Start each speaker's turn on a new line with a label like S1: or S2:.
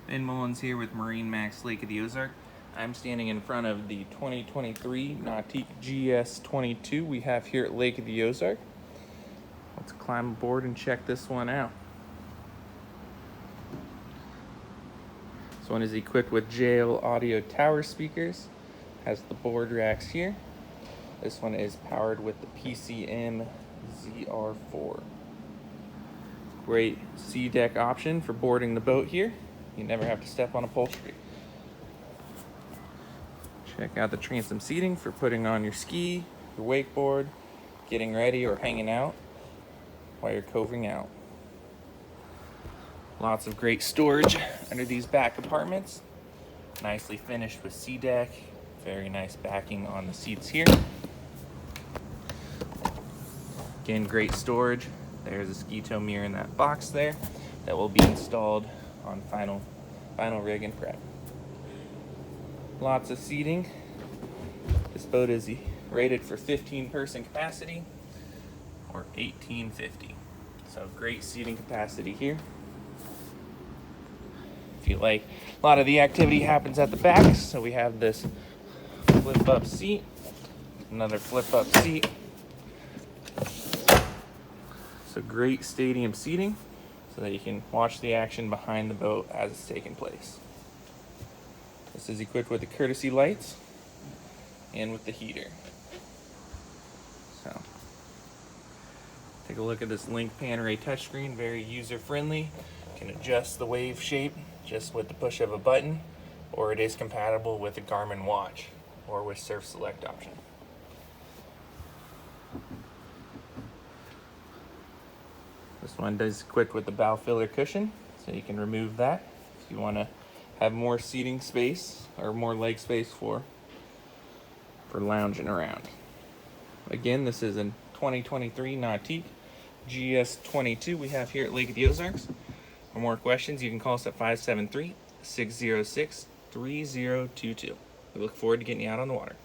S1: Ben Mullins here with MarineMax Lake of the Ozark. I'm standing in front of the 2023 Nautique GS22 we have here at Lake of the Ozark. Let's climb aboard and check this one out. This one is equipped with JL audio tower speakers, has the board racks here. This one is powered with the PCM ZR4. Great sea deck option for boarding the boat here. You never have to step on upholstery. Check out the transom seating for putting on your ski, your wakeboard, getting ready or hanging out while you're covering out. Lots of great storage under these back compartments. Nicely finished with sea deck. Very nice backing on the seats here. Again, great storage. There's a ski tow mirror in that box there that will be installed on final rig and prep. Lots of seating. This boat is rated for 15-person capacity or 1850. So great seating capacity here. If you like, a lot of the activity happens at the back, so we have this flip-up seat, another flip-up seat. So great stadium seating so that you can watch the action behind the boat as it's taking place. This is equipped with the courtesy lights and with the heater. So take a look at this Link Pan Array touchscreen, very user-friendly. You can adjust the wave shape just with the push of a button, or it is compatible with a Garmin watch or with Surf Select option. This one is equipped with the bow filler cushion, so you can remove that if you want to have more seating space or more leg space for lounging around. Again, this is a 2023 Nautique GS22 we have here at Lake of the Ozarks. For more questions, you can call us at 573-606-3022. We look forward to getting you out on the water.